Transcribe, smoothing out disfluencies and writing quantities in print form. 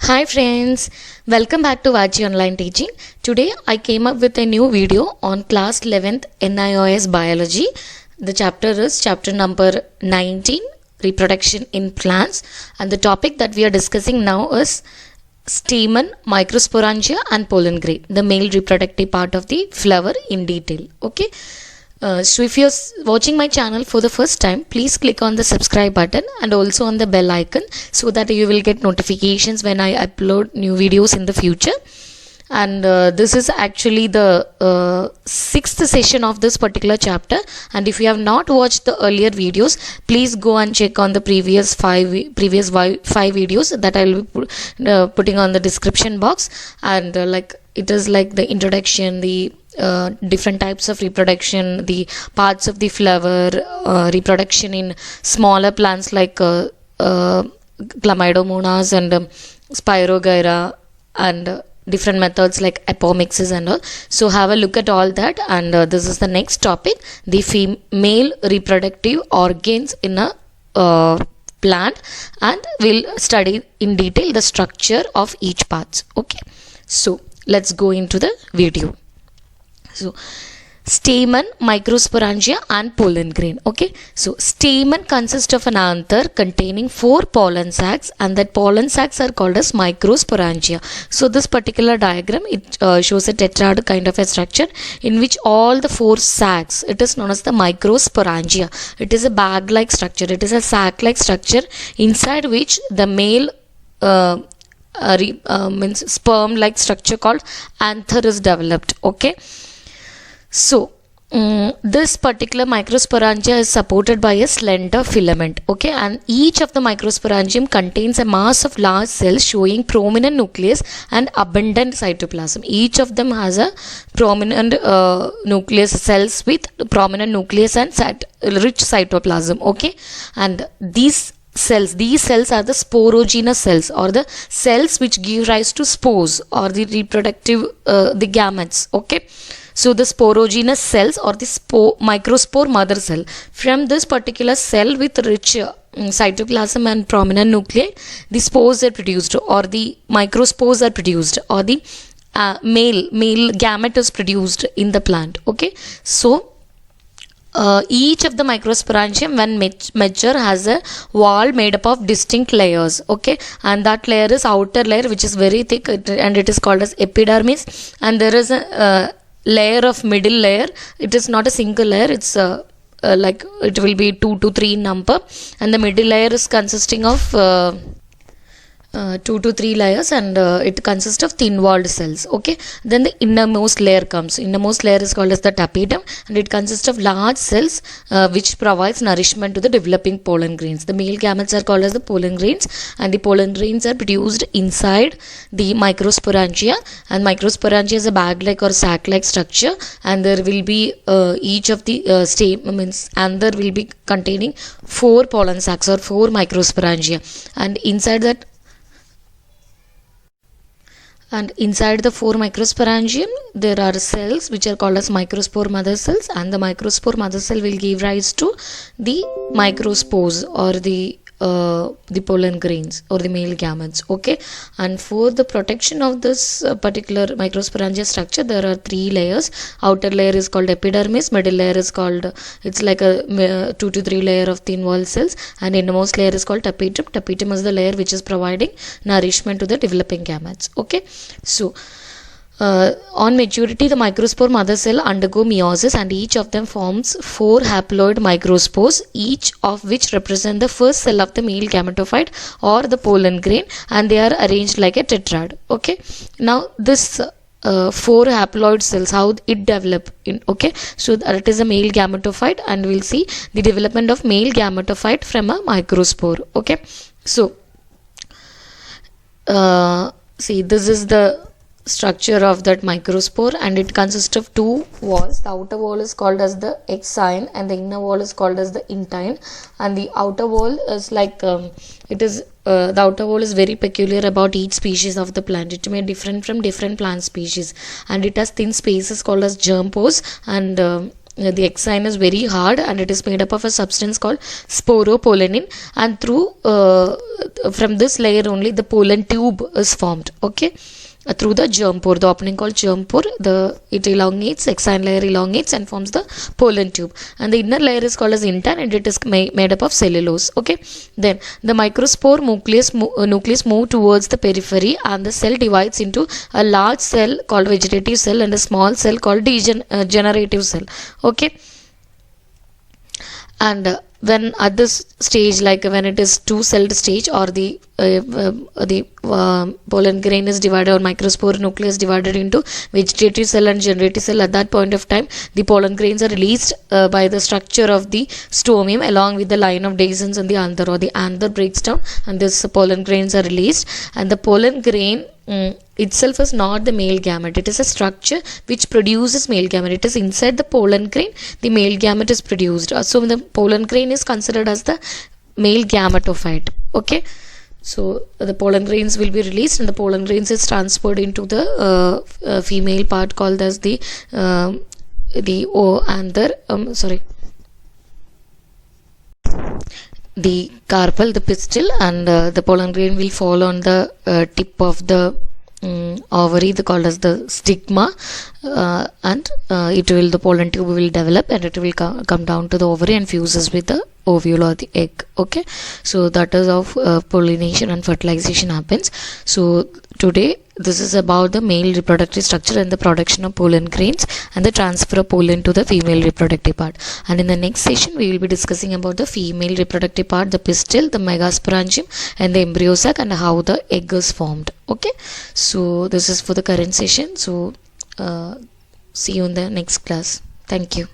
Hi friends, welcome back to Vaji Online Teaching. Today I came up with a new video on class 11th NIOS Biology. The chapter is chapter number 19, Reproduction in Plants, and the topic that we are discussing now is stamen, microsporangia and pollen grain, the male reproductive part of the flower in detail. Okay. So if you're watching my channel for the first time, please click on the subscribe button and also on the bell icon so that you will get notifications when I upload new videos in the future. And this is actually the sixth session of this particular chapter, and if you have not watched the earlier videos, please go and check on the previous five videos that I will be putting on the description box. And it is like the introduction, the different types of reproduction, the parts of the flower, reproduction in smaller plants like Chlamydomonas and Spirogyra, and different methods like apomixis and all. So have a look at all that, and this is the next topic, the female reproductive organs in a plant, and we'll study in detail the structure of each part. Okay, so let's go into the video. So stamen, microsporangia and pollen grain. Okay, so stamen consists of an anther containing 4 pollen sacs, and that pollen sacs are called as microsporangia. So this particular diagram, it shows a tetrad kind of a structure in which all the 4 sacs, it is known as the microsporangia. It is a bag like structure, it is a sac like structure inside which the male means sperm like structure called anther is developed. Okay, so this particular microsporangia is supported by a slender filament. Okay, and each of the microsporangium contains a mass of large cells showing prominent nucleus and abundant cytoplasm. Each of them has a prominent nucleus, cells with prominent nucleus and rich cytoplasm. Okay, and these cells are the sporogenous cells, or the cells which give rise to spores or the reproductive the gametes. Okay, so the sporogenous cells or the microspore mother cell, from this particular cell with rich cytoplasm and prominent nuclei, the spores are produced, or the microspores are produced, or the male gamete is produced in the plant. Okay, so each of the microsporangium when mature has a wall made up of distinct layers. Okay, and that layer is outer layer which is very thick, and it is called as epidermis, and there is a layer of middle layer. It is not a single layer, it's like it will be 2 to 3 in number, and the middle layer is consisting of 2 to 3 layers, and it consists of thin walled cells. Okay, then the innermost layer comes. Innermost layer is called as the tapetum, and it consists of large cells which provides nourishment to the developing pollen grains. The male gametes are called as the pollen grains, and the pollen grains are produced inside the microsporangia, and microsporangia is a bag like or sac like structure, and there will be each of the stamens, and there will be containing 4 pollen sacs or 4 microsporangia, and inside the 4 microsporangium there are cells which are called as microspore mother cells, and the microspore mother cell will give rise to the microspores or the pollen grains or the male gametes. Okay, and for the protection of this particular microsporangia structure, there are 3 layers. Outer layer is called epidermis, middle layer is called, it's like a 2 to 3 layer of thin wall cells, and innermost layer is called tapetum. Tapetum is the layer which is providing nourishment to the developing gametes. Okay, so on maturity, the microspore mother cell undergo meiosis, and each of them forms 4 haploid microspores, each of which represent the first cell of the male gametophyte or the pollen grain, and they are arranged like a tetrad. Okay, now this 4 haploid cells, how it develop in. Okay, so that is a male gametophyte, and we'll see the development of male gametophyte from a microspore. Okay, so see, this is the structure of that microspore, and it consists of 2 walls. The outer wall is called as the exine, and the inner wall is called as the intine, and the outer wall is like the outer wall is very peculiar about each species of the plant. It may different from different plant species, and it has thin spaces called as germ pores, and the egg sign is very hard and it is made up of a substance called sporopollenin, and through from this layer only the pollen tube is formed. Okay, through the germ pore, the opening called germ pore, it elongates, egg sign layer elongates and forms the pollen tube, and the inner layer is called as intern and it is made up of cellulose. Okay, then the microspore nucleus move towards the periphery, and the cell divides into a large cell called vegetative cell and a small cell called generative cell. Okay, and when at this stage, like when it is two-celled stage, or the pollen grain is divided, or microspore nucleus divided into vegetative cell and generative cell, at that point of time the pollen grains are released by the structure of the stomium along with the line of dehiscence and the anther, or the anther breaks down and this pollen grains are released. And the pollen grain itself is not the male gamete, it is a structure which produces male gamete. It is inside the pollen grain the male gamete is produced, so the pollen grain is considered as the male gametophyte. Okay, so the pollen grains will be released and the pollen grains is transferred into the female part called as the anther, the carpel, the pistil, and the pollen grain will fall on the tip of the ovary, called as the stigma, and the pollen tube will develop and it will come down to the ovary and fuses with the ovule or the egg. Okay, so that is how pollination and fertilization happens. So today this is about the male reproductive structure and the production of pollen grains and the transfer of pollen to the female reproductive part. And in the next session we will be discussing about the female reproductive part, the pistil, the megasporangium and the embryo sac, and how the egg is formed. Okay, so this is for the current session. So see you in the next class. Thank you.